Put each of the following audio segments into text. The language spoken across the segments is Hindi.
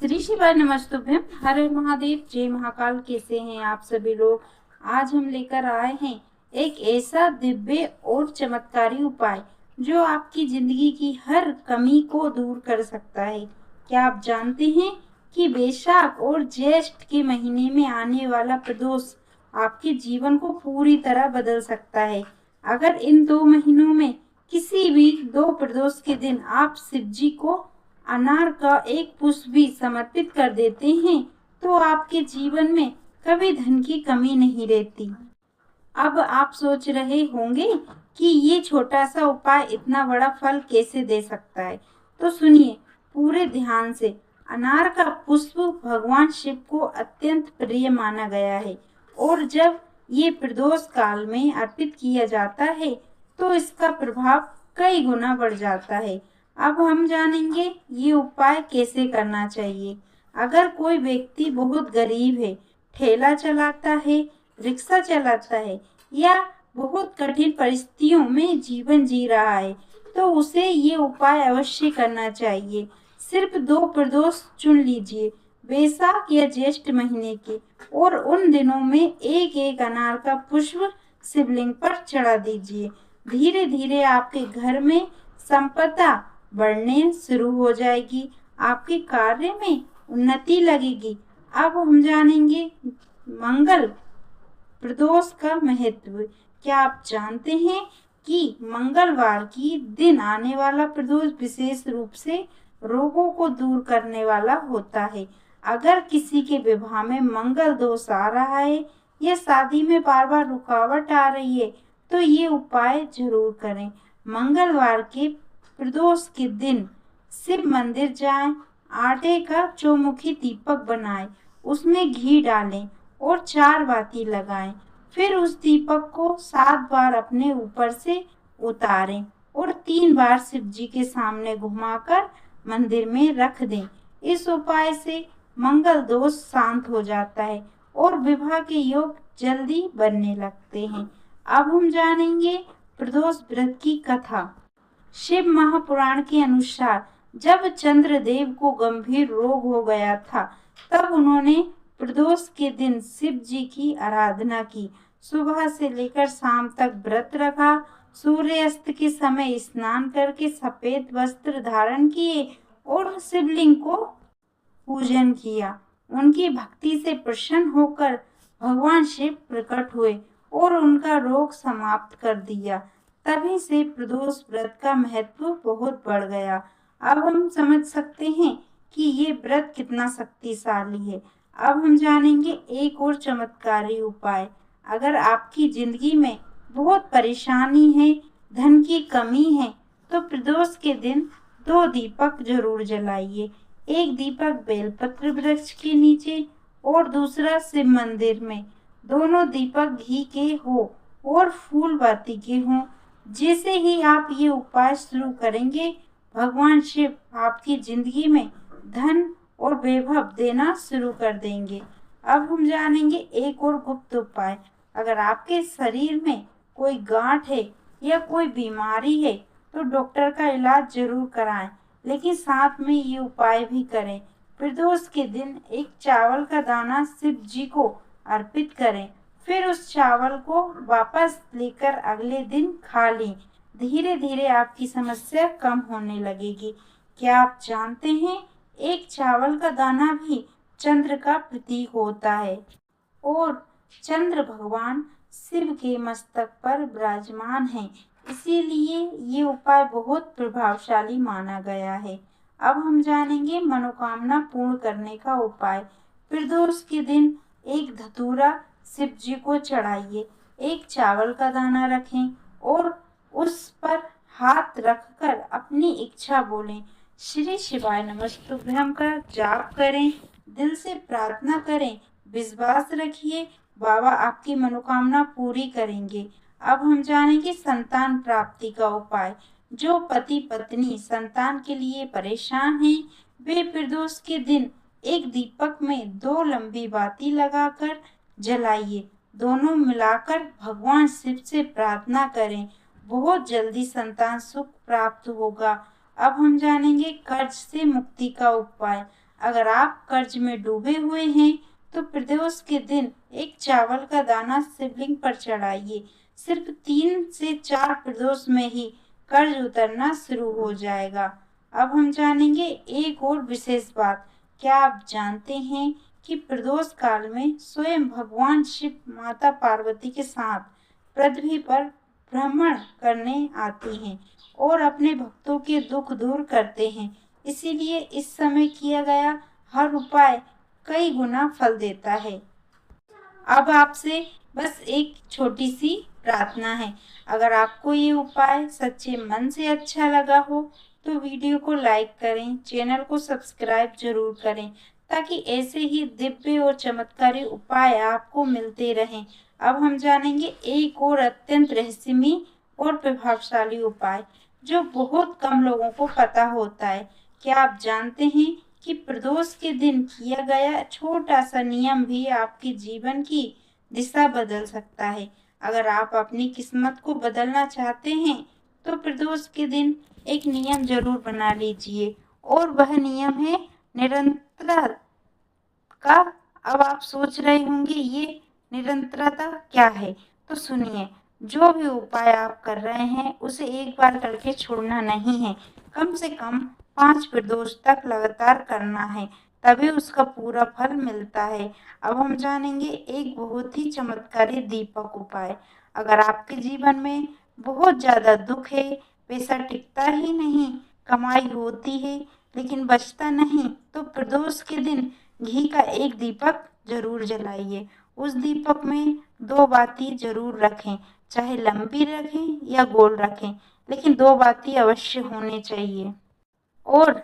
श्री शिवाय नमस्तुभ्यम। हर हर महादेव, जय महाकाल। कैसे हैं आप सभी लोग? आज हम लेकर आए हैं एक ऐसा दिव्य और चमत्कारी उपाय जो आपकी जिंदगी की हर कमी को दूर कर सकता है। क्या आप जानते हैं कि वैशाख और ज्येष्ठ के महीने में आने वाला प्रदोष आपके जीवन को पूरी तरह बदल सकता है। अगर इन 2 महीनों में किसी भी 2 प्रदोष के दिन आप शिव जी को अनार का एक पुष्प भी समर्पित कर देते हैं तो आपके जीवन में कभी धन की कमी नहीं रहती। अब आप सोच रहे होंगे कि ये छोटा सा उपाय इतना बड़ा फल कैसे दे सकता है, तो सुनिए पूरे ध्यान से। अनार का पुष्प भगवान शिव को अत्यंत प्रिय माना गया है और जब ये प्रदोष काल में अर्पित किया जाता है तो इसका प्रभाव कई गुना बढ़ जाता है। अब हम जानेंगे ये उपाय कैसे करना चाहिए। अगर कोई व्यक्ति बहुत गरीब है, ठेला चलाता है, रिक्शा चलाता है या बहुत कठिन परिस्थितियों में जीवन जी रहा है तो उसे ये उपाय अवश्य करना चाहिए। सिर्फ 2 प्रदोष चुन लीजिए, वैशाख या ज्येष्ठ महीने के, और उन दिनों में एक एक अनार का पुष्प शिवलिंग पर चढ़ा दीजिए। धीरे धीरे आपके घर में संपदा बढ़ने शुरू हो जाएगी, आपके कार्य में उन्नति लगेगी। अब हम जानेंगे मंगल प्रदोष का महत्व। क्या आप जानते हैं कि मंगलवार की दिन आने वाला प्रदोष विशेष रूप से रोगों को दूर करने वाला होता है। अगर किसी के विवाह में मंगल दोष आ रहा है या शादी में बार बार रुकावट आ रही है तो ये उपाय जरूर करें। मंगलवार के प्रदोष के दिन शिव मंदिर जाएं, आटे का चौमुखी दीपक बनाएं, उसमें घी डालें और 4 बाती लगाएं। फिर उस दीपक को 7 बार अपने ऊपर से उतारें और 3 बार शिव जी के सामने घुमाकर मंदिर में रख दें। इस उपाय से मंगल दोष शांत हो जाता है और विवाह के योग जल्दी बनने लगते हैं। अब हम जानेंगे प्रदोष व्रत की कथा। शिव महापुराण के अनुसार जब चंद्रदेव को गंभीर रोग हो गया था तब उन्होंने प्रदोष के दिन शिव जी की आराधना की। सुबह से लेकर शाम तक व्रत रखा, सूर्यास्त के समय स्नान करके सफेद वस्त्र धारण किए और शिवलिंग को पूजन किया। उनकी भक्ति से प्रसन्न होकर भगवान शिव प्रकट हुए और उनका रोग समाप्त कर दिया। तभी से प्रदोष व्रत का महत्व बहुत बढ़ गया। अब हम समझ सकते हैं कि ये व्रत कितना शक्तिशाली है। अब हम जानेंगे एक और चमत्कारी उपाय। अगर आपकी जिंदगी में बहुत परेशानी है, धन की कमी है, तो प्रदोष के दिन 2 दीपक जरूर जलाइए। एक दीपक बेलपत्र वृक्ष के नीचे और दूसरा शिव मंदिर में। दोनों दीपक घी के हो और फूल बाती के हों। जैसे ही आप ये उपाय शुरू करेंगे भगवान शिव आपकी जिंदगी में धन और वैभव देना शुरू कर देंगे। अब हम जानेंगे एक और गुप्त उपाय। अगर आपके शरीर में कोई गांठ है या कोई बीमारी है तो डॉक्टर का इलाज जरूर कराएं, लेकिन साथ में ये उपाय भी करें। प्रदोष के दिन एक चावल का दाना शिव जी को अर्पित करें, फिर उस चावल को वापस लेकर अगले दिन खा लें। धीरे धीरे आपकी समस्या कम होने लगेगी। क्या आप जानते हैं एक चावल का दाना भी चंद्र का प्रतीक होता है और चंद्र भगवान शिव के मस्तक पर विराजमान हैं, इसीलिए ये उपाय बहुत प्रभावशाली माना गया है। अब हम जानेंगे मनोकामना पूर्ण करने का उपाय। प्रदोष के दिन एक धतूरा शिव जी को चढ़ाइए, एक चावल का दाना रखें और उस पर हाथ रखकर अपनी इच्छा बोलें। श्री शिवाय नमस्तुभ्यम का जाप करें, दिल से प्रार्थना करें, विश्वास रखिए बाबा आपकी मनोकामना पूरी करेंगे। अब हम जानेंगे संतान प्राप्ति का उपाय। जो पति पत्नी संतान के लिए परेशान हैं, वे प्रदोष के दिन एक दीपक में 2 लंबी बाती लगाकर जलाइए। दोनों मिलाकर भगवान शिव से प्रार्थना करें, बहुत जल्दी संतान सुख प्राप्त होगा। अब हम जानेंगे कर्ज से मुक्ति का उपाय। अगर आप कर्ज में डूबे हुए हैं तो प्रदोष के दिन एक चावल का दाना शिवलिंग पर चढ़ाइए। सिर्फ 3 से 4 प्रदोष में ही कर्ज उतरना शुरू हो जाएगा। अब हम जानेंगे एक और विशेष बात। क्या आप जानते हैं कि प्रदोष काल में स्वयं भगवान शिव माता पार्वती के साथ पृथ्वी पर भ्रमण करने आते हैं और अपने भक्तों के दुख दूर करते हैं। इसीलिए इस समय किया गया हर उपाय कई गुना फल देता है। अब आपसे बस एक छोटी सी प्रार्थना है। अगर आपको ये उपाय सच्चे मन से अच्छा लगा हो तो वीडियो को लाइक करें, चैनल को सब्सक्राइब जरूर करें ताकि ऐसे ही दिव्य और चमत्कारी उपाय आपको मिलते रहें। अब हम जानेंगे एक और अत्यंत रहस्यमयी और प्रभावशाली उपाय जो बहुत कम लोगों को पता होता है। क्या आप जानते हैं कि प्रदोष के दिन किया गया छोटा सा नियम भी आपके जीवन की दिशा बदल सकता है। अगर आप अपनी किस्मत को बदलना चाहते हैं तो प्रदोष के दिन एक नियम जरूर बना लीजिए और वह नियम है निरंतरता का। अब आप सोच रहे होंगे ये निरंतरता क्या है, तो सुनिए। जो भी उपाय आप कर रहे हैं उसे एक बार करके छोड़ना नहीं है, कम से कम 5 प्रदोष तक लगातार करना है, तभी उसका पूरा फल मिलता है। अब हम जानेंगे एक बहुत ही चमत्कारी दीपक उपाय। अगर आपके जीवन में बहुत ज्यादा दुख है, पैसा टिकता ही नहीं, कमाई होती है लेकिन बचता नहीं, तो प्रदोष के दिन घी का एक दीपक जरूर जलाइए। उस दीपक में 2 बाती जरूर रखें, चाहे लंबी रखें या गोल रखें, लेकिन 2 बाती अवश्य होने चाहिए। और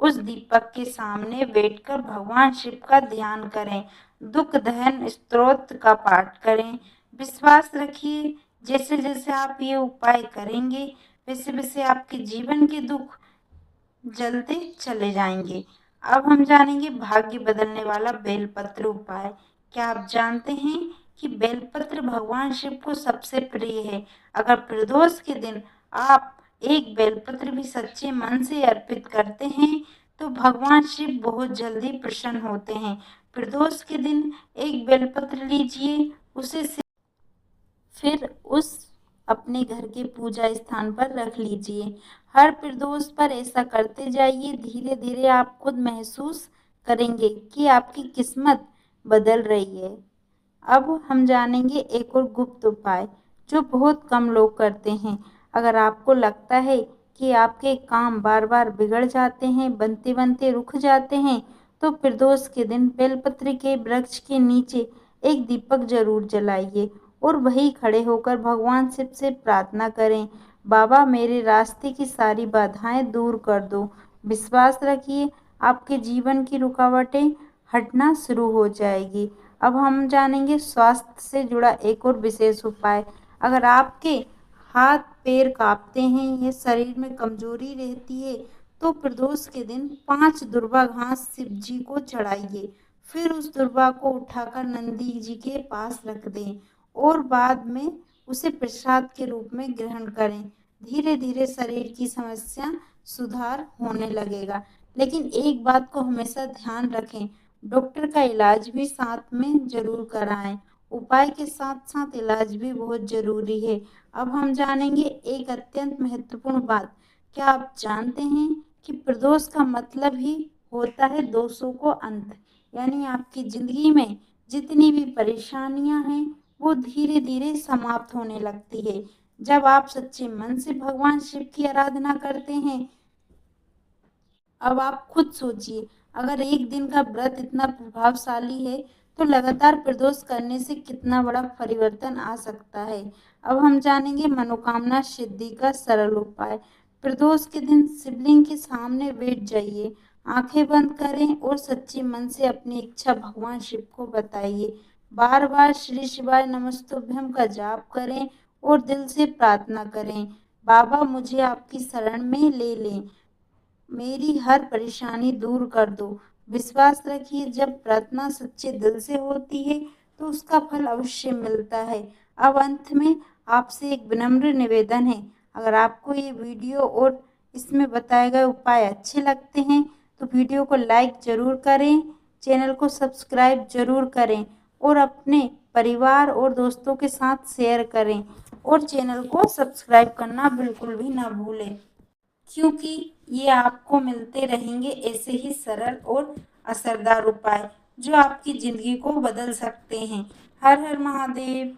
उस दीपक के सामने बैठकर भगवान शिव का ध्यान करें, दुख दहन स्तोत्र का पाठ करें। विश्वास रखिए, जैसे जैसे आप ये उपाय करेंगे वैसे वैसे आपके जीवन के दुख जलते चले जाएंगे। अब हम जानेंगे भाग्य बदलने वाला बेलपत्र उपाय। क्या आप जानते हैं कि बेलपत्र भगवान शिव को सबसे प्रिय है। अगर प्रदोष के दिन आप एक बेलपत्र भी सच्चे मन से अर्पित करते हैं तो भगवान शिव बहुत जल्दी प्रसन्न होते हैं। प्रदोष के दिन एक बेलपत्र लीजिए, उसे फिर उस अपने घर के पूजा स्थान पर रख लीजिए। हर प्रदोष पर ऐसा करते जाइए, धीरे धीरे आप खुद महसूस करेंगे कि आपकी किस्मत बदल रही है। अब हम जानेंगे एक और गुप्त उपाय जो बहुत कम लोग करते हैं। अगर आपको लगता है कि आपके काम बार बार बिगड़ जाते हैं, बनते बनते रुक जाते हैं, तो प्रदोष के दिन बेलपत्र के वृक्ष के नीचे एक दीपक जरूर जलाइए और वहीं खड़े होकर भगवान शिव से प्रार्थना करें, बाबा मेरे रास्ते की सारी बाधाएं दूर कर दो। विश्वास रखिए, आपके जीवन की रुकावटें हटना शुरू हो जाएगी। अब हम जानेंगे स्वास्थ्य से जुड़ा एक और विशेष उपाय। अगर आपके हाथ पैर कांपते हैं या शरीर में कमजोरी रहती है तो प्रदोष के दिन 5 दुर्वा घास शिव जी को चढ़ाइए। फिर उस दुर्वा को उठाकर नंदी जी के पास रख दें और बाद में उसे प्रसाद के रूप में ग्रहण करें। धीरे धीरे शरीर की समस्या सुधार होने लगेगा, लेकिन एक बात को हमेशा ध्यान रखें, डॉक्टर का इलाज भी साथ में जरूर कराएं। उपाय के साथ साथ इलाज भी बहुत जरूरी है। अब हम जानेंगे एक अत्यंत महत्वपूर्ण बात। क्या आप जानते हैं कि प्रदोष का मतलब ही होता है दोषों को अंत, यानी आपकी जिंदगी में जितनी भी परेशानियां हैं वो धीरे धीरे समाप्त होने लगती है। जब आप सच्चे मन से भगवान शिव की आराधना करते हैं। अब आप खुद सोचिए, अगर एक दिन का व्रत इतना प्रभावशाली है तो लगातार प्रदोष करने से कितना बड़ा परिवर्तन आ सकता है। अब हम जानेंगे मनोकामना सिद्धि का सरल उपाय। प्रदोष के दिन शिवलिंग के सामने बैठ जाइए, आंखें बंद करें और सच्चे मन से अपनी इच्छा भगवान शिव को बताइए। बार बार श्री शिवाय नमस्तुभ्यम का जाप करें और दिल से प्रार्थना करें, बाबा मुझे आपकी शरण में ले लें, मेरी हर परेशानी दूर कर दो। विश्वास रखिए, जब प्रार्थना सच्चे दिल से होती है तो उसका फल अवश्य मिलता है। अब अंत में आपसे एक विनम्र निवेदन है, अगर आपको ये वीडियो और इसमें बताए गए उपाय अच्छे लगते हैं तो वीडियो को लाइक ज़रूर करें, चैनल को सब्सक्राइब ज़रूर करें और अपने परिवार और दोस्तों के साथ शेयर करें और चैनल को सब्सक्राइब करना बिल्कुल भी ना भूलें, क्योंकि ये आपको मिलते रहेंगे ऐसे ही सरल और असरदार उपाय जो आपकी ज़िंदगी को बदल सकते हैं। हर हर महादेव।